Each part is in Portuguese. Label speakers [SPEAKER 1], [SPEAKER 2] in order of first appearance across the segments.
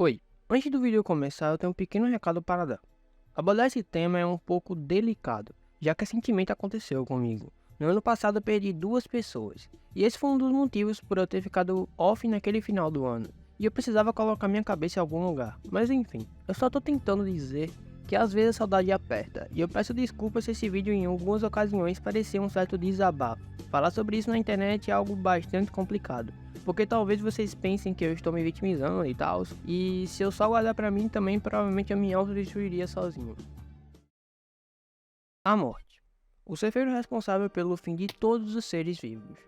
[SPEAKER 1] Oi, antes do vídeo começar, eu tenho um pequeno recado para dar. Abordar esse tema é um pouco delicado, já que recentemente aconteceu comigo. No ano passado eu perdi duas pessoas, e esse foi um dos motivos por eu ter ficado off naquele final do ano, e eu precisava colocar minha cabeça em algum lugar. Mas enfim, eu só tô tentando dizer que às vezes a saudade aperta, e eu peço desculpas se esse vídeo em algumas ocasiões parecer um certo desabafo. Falar sobre isso na internet é algo bastante complicado, porque talvez vocês pensem que eu estou me vitimizando e tal, e se eu só guardar pra mim também, provavelmente eu me autodestruiria sozinho. A morte. O ser feito responsável pelo fim de todos os seres vivos.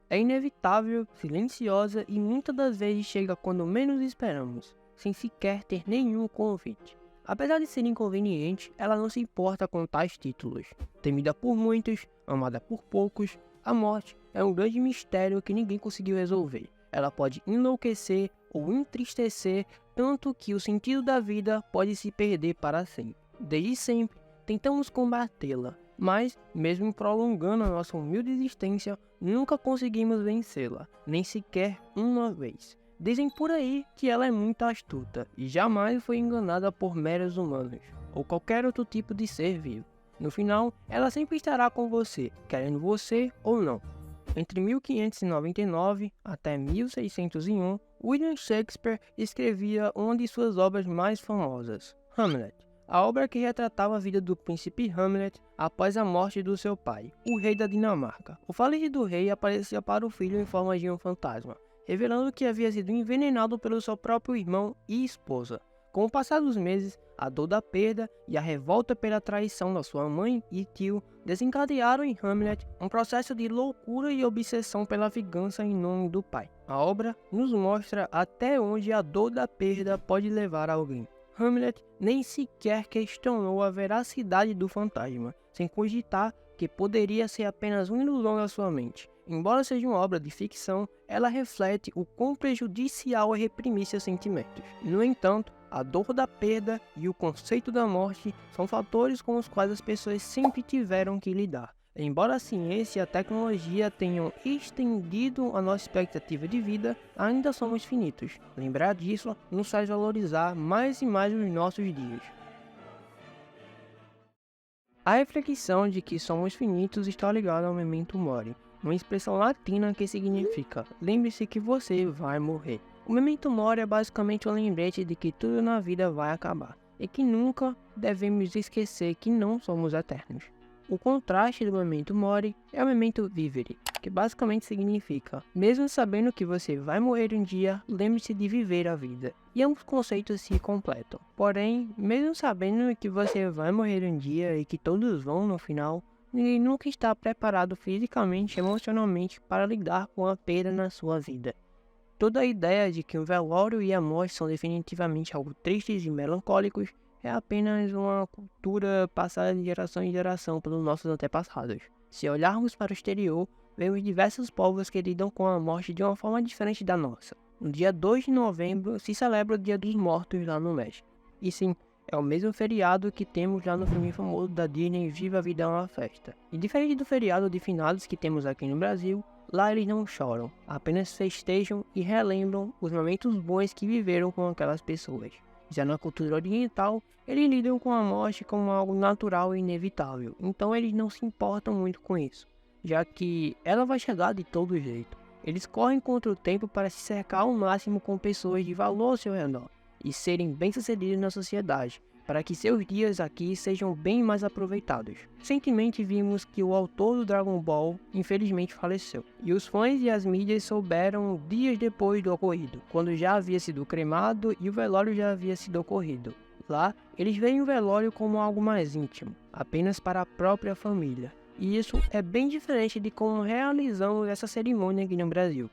[SPEAKER 1] É inevitável, silenciosa e muitas das vezes chega quando menos esperamos, sem sequer ter nenhum convite. Apesar de ser inconveniente, ela não se importa com tais títulos. Temida por muitos, amada por poucos, a morte é um grande mistério que ninguém conseguiu resolver. Ela pode enlouquecer ou entristecer, tanto que o sentido da vida pode se perder para sempre. Desde sempre, tentamos combatê-la, mas, mesmo prolongando a nossa humilde existência, nunca conseguimos vencê-la, nem sequer uma vez. Dizem por aí que ela é muito astuta e jamais foi enganada por meros humanos, ou qualquer outro tipo de ser vivo. No final, ela sempre estará com você, querendo você ou não. Entre 1599 até 1601, William Shakespeare escrevia uma de suas obras mais famosas, Hamlet. A obra que retratava a vida do príncipe Hamlet após a morte do seu pai, o rei da Dinamarca. O falecido rei aparecia para o filho em forma de um fantasma, revelando que havia sido envenenado pelo seu próprio irmão e esposa. Com o passar dos meses, a dor da perda e a revolta pela traição da sua mãe e tio desencadearam em Hamlet um processo de loucura e obsessão pela vingança em nome do pai. A obra nos mostra até onde a dor da perda pode levar alguém. Hamlet nem sequer questionou a veracidade do fantasma, sem cogitar que poderia ser apenas uma ilusão da sua mente. Embora seja uma obra de ficção, ela reflete o quão prejudicial é reprimir seus sentimentos. No entanto, a dor da perda e o conceito da morte são fatores com os quais as pessoas sempre tiveram que lidar. Embora a ciência e a tecnologia tenham estendido a nossa expectativa de vida, ainda somos finitos. Lembrar disso nos faz valorizar mais e mais os nossos dias. A reflexão de que somos finitos está ligada ao memento mori, uma expressão latina que significa lembre-se que você vai morrer. O memento mori é basicamente um lembrete de que tudo na vida vai acabar, e que nunca devemos esquecer que não somos eternos. O contraste do memento mori é o memento vivere, que basicamente significa, mesmo sabendo que você vai morrer um dia, lembre-se de viver a vida. E ambos conceitos se completam. Porém, mesmo sabendo que você vai morrer um dia e que todos vão no final, ninguém nunca está preparado fisicamente e emocionalmente para lidar com a perda na sua vida. Toda a ideia de que o velório e a morte são definitivamente algo tristes e melancólicos é apenas uma cultura passada de geração em geração pelos nossos antepassados. Se olharmos para o exterior, vemos diversos povos que lidam com a morte de uma forma diferente da nossa. No dia 2 de novembro se celebra o Dia dos Mortos lá no México. E sim, é o mesmo feriado que temos lá no filme famoso da Disney Viva a Vida é uma Festa. E diferente do feriado de finados que temos aqui no Brasil, lá eles não choram, apenas festejam e relembram os momentos bons que viveram com aquelas pessoas. Já na cultura oriental, eles lidam com a morte como algo natural e inevitável, então eles não se importam muito com isso, já que ela vai chegar de todo jeito. Eles correm contra o tempo para se cercar ao máximo com pessoas de valor ao seu redor e serem bem-sucedidos na sociedade, para que seus dias aqui sejam bem mais aproveitados. Recentemente vimos que o autor do Dragon Ball infelizmente faleceu, e os fãs e as mídias souberam dias depois do ocorrido, quando já havia sido cremado e o velório já havia sido ocorrido. Lá, eles veem o velório como algo mais íntimo, apenas para a própria família, e isso é bem diferente de como realizamos essa cerimônia aqui no Brasil.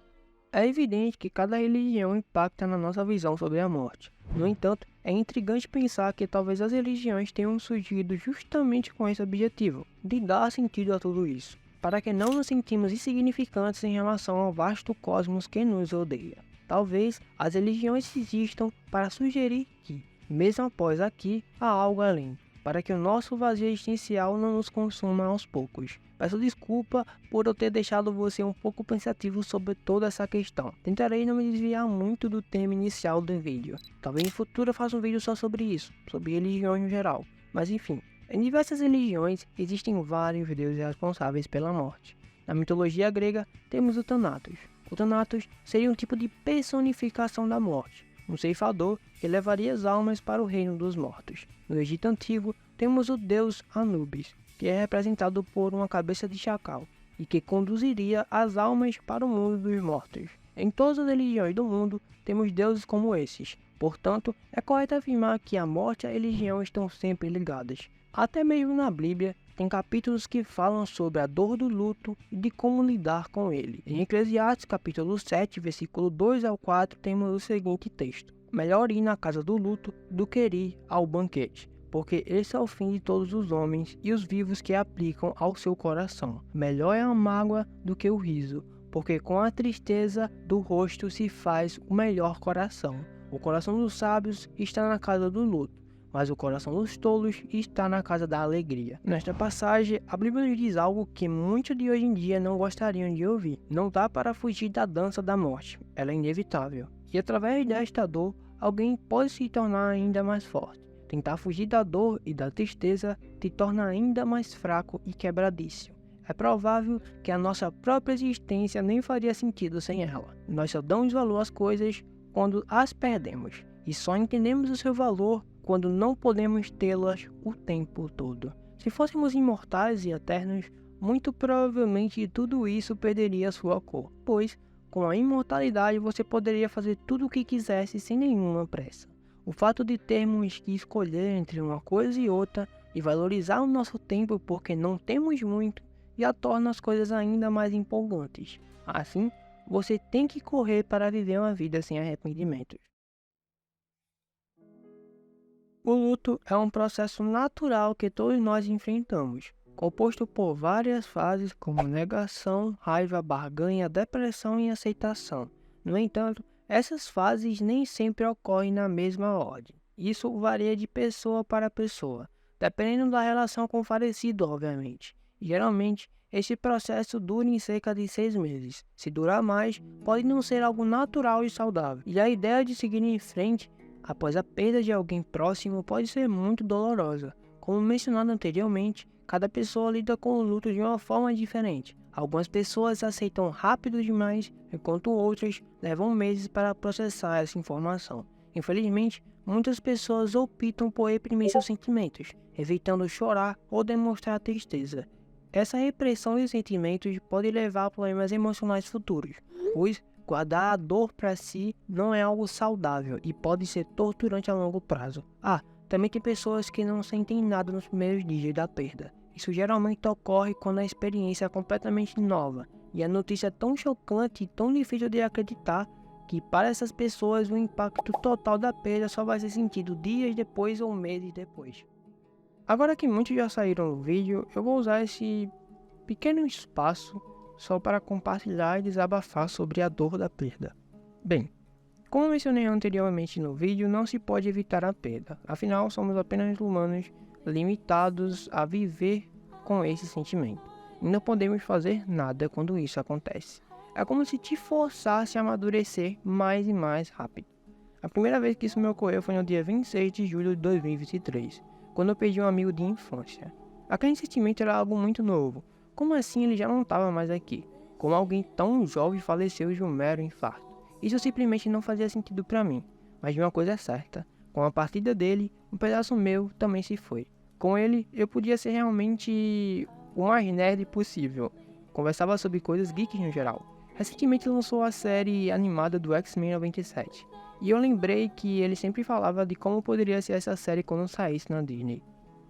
[SPEAKER 1] É evidente que cada religião impacta na nossa visão sobre a morte. No entanto, é intrigante pensar que talvez as religiões tenham surgido justamente com esse objetivo, de dar sentido a tudo isso, para que não nos sentimos insignificantes em relação ao vasto cosmos que nos odeia. Talvez as religiões existam para sugerir que, mesmo após aqui, há algo além, para que o nosso vazio existencial não nos consuma aos poucos. Peço desculpa por eu ter deixado você um pouco pensativo sobre toda essa questão. Tentarei não me desviar muito do tema inicial do vídeo. Talvez no futuro eu faça um vídeo só sobre isso, sobre religiões no geral. Mas enfim, em diversas religiões existem vários deuses responsáveis pela morte. Na mitologia grega temos o Thanatos. O Thanatos seria um tipo de personificação da morte, um ceifador que levaria as almas para o reino dos mortos. No Egito Antigo temos o deus Anubis, que é representado por uma cabeça de chacal e que conduziria as almas para o mundo dos mortos. Em todas as religiões do mundo temos deuses como esses, portanto é correto afirmar que a morte e a religião estão sempre ligadas. Até mesmo na Bíblia tem capítulos que falam sobre a dor do luto e de como lidar com ele. Em Eclesiastes capítulo 7, versículo 2 ao 4, temos o seguinte texto: melhor ir na casa do luto do que ir ao banquete, porque esse é o fim de todos os homens e os vivos que aplicam ao seu coração. Melhor é a mágoa do que o riso, porque com a tristeza do rosto se faz o melhor coração. O coração dos sábios está na casa do luto, mas o coração dos tolos está na casa da alegria. Nesta passagem, a Bíblia nos diz algo que muitos de hoje em dia não gostariam de ouvir. Não dá para fugir da dança da morte, ela é inevitável. E através desta dor, alguém pode se tornar ainda mais forte. Tentar fugir da dor e da tristeza te torna ainda mais fraco e quebradiço. É provável que a nossa própria existência nem faria sentido sem ela. Nós só damos valor às coisas quando as perdemos, e só entendemos o seu valor quando não podemos tê-las o tempo todo. Se fôssemos imortais e eternos, muito provavelmente tudo isso perderia sua cor, pois com a imortalidade você poderia fazer tudo o que quisesse sem nenhuma pressa. O fato de termos que escolher entre uma coisa e outra e valorizar o nosso tempo porque não temos muito já torna as coisas ainda mais empolgantes. Assim, você tem que correr para viver uma vida sem arrependimentos. O luto é um processo natural que todos nós enfrentamos, composto por várias fases como negação, raiva, barganha, depressão e aceitação. No entanto, essas fases nem sempre ocorrem na mesma ordem. Isso varia de pessoa para pessoa, dependendo da relação com o falecido, obviamente. Geralmente, este processo dura em cerca de 6 meses. Se durar mais, pode não ser algo natural e saudável. E a ideia de seguir em frente após a perda de alguém próximo pode ser muito dolorosa. Como mencionado anteriormente, cada pessoa lida com o luto de uma forma diferente. Algumas pessoas aceitam rápido demais, enquanto outras levam meses para processar essa informação. Infelizmente, muitas pessoas optam por reprimir seus sentimentos, evitando chorar ou demonstrar tristeza. Essa repressão de sentimentos pode levar a problemas emocionais futuros, pois guardar a dor para si não é algo saudável e pode ser torturante a longo prazo. Também tem pessoas que não sentem nada nos primeiros dias da perda. Isso geralmente ocorre quando a experiência é completamente nova e a notícia é tão chocante e tão difícil de acreditar que para essas pessoas o impacto total da perda só vai ser sentido dias depois ou meses depois. Agora que muitos já saíram do vídeo, eu vou usar esse pequeno espaço só para compartilhar e desabafar sobre a dor da perda. Bem, como mencionei anteriormente no vídeo, não se pode evitar a perda, afinal somos apenas humanos limitados a viver com esse sentimento. E não podemos fazer nada quando isso acontece. É como se te forçasse a amadurecer mais e mais rápido. A primeira vez que isso me ocorreu foi no dia 26 de julho de 2023, quando eu perdi um amigo de infância. Aquele sentimento era algo muito novo. Como assim ele já não estava mais aqui? Como alguém tão jovem faleceu de um mero infarto? Isso simplesmente não fazia sentido para mim. Mas uma coisa é certa, com a partida dele, um pedaço meu também se foi. Com ele, eu podia ser realmente o mais nerd possível. Conversava sobre coisas geeks no geral. Recentemente lançou a série animada do X-Men 97. E eu lembrei que ele sempre falava de como poderia ser essa série quando saísse na Disney.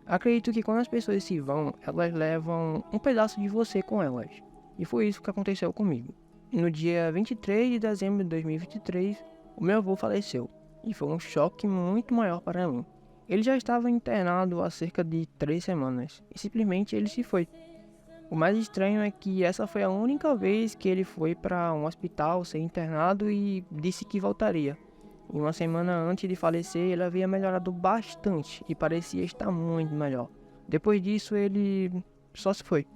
[SPEAKER 1] Acredito que quando as pessoas se vão, elas levam um pedaço de você com elas. E foi isso que aconteceu comigo. No dia 23 de dezembro de 2023, o meu avô faleceu. E foi um choque muito maior para mim. Ele já estava internado há cerca de 3 semanas. E simplesmente ele se foi. O mais estranho é que essa foi a única vez que ele foi para um hospital ser internado e disse que voltaria. E uma semana antes de falecer, ele havia melhorado bastante e parecia estar muito melhor. Depois disso, ele só se foi.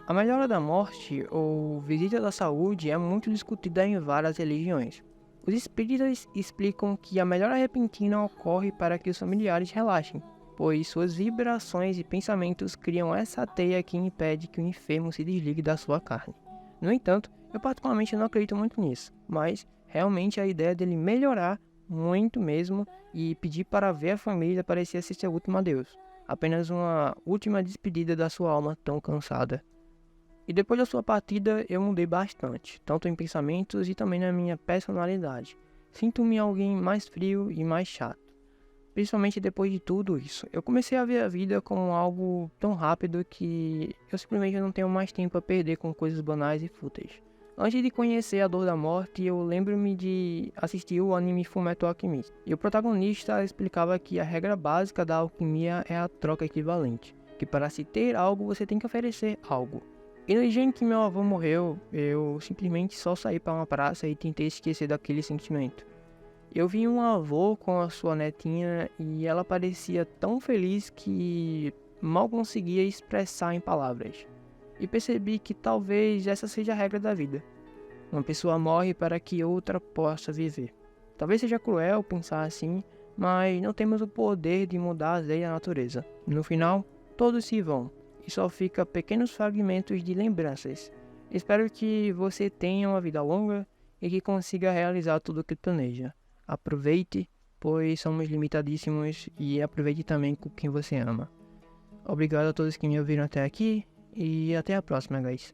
[SPEAKER 1] A melhora da morte ou visita da saúde é muito discutida em várias religiões. Os espíritas explicam que a melhora repentina ocorre para que os familiares relaxem, pois suas vibrações e pensamentos criam essa teia que impede que o enfermo se desligue da sua carne. No entanto, eu particularmente não acredito muito nisso, mas realmente a ideia dele melhorar muito mesmo e pedir para ver a família parecia ser seu último adeus, apenas uma última despedida da sua alma tão cansada. E depois da sua partida eu mudei bastante, tanto em pensamentos e também na minha personalidade. Sinto-me alguém mais frio e mais chato. Principalmente depois de tudo isso, eu comecei a ver a vida como algo tão rápido que eu simplesmente não tenho mais tempo a perder com coisas banais e fúteis. Antes de conhecer a dor da morte, eu lembro-me de assistir o anime Fullmetal Alchemist. E o protagonista explicava que a regra básica da alquimia é a troca equivalente, que para se ter algo você tem que oferecer algo. E no dia em que meu avô morreu, eu simplesmente só saí para uma praça e tentei esquecer daquele sentimento. Eu vi um avô com a sua netinha e ela parecia tão feliz que mal conseguia expressar em palavras. E percebi que talvez essa seja a regra da vida. Uma pessoa morre para que outra possa viver. Talvez seja cruel pensar assim, mas não temos o poder de mudar as leis da natureza. No final, todos se vão e só fica pequenos fragmentos de lembranças. Espero que você tenha uma vida longa e que consiga realizar tudo o que planeja. Aproveite, pois somos limitadíssimos, e aproveite também com quem você ama. Obrigado a todos que me ouviram até aqui e até a próxima, guys.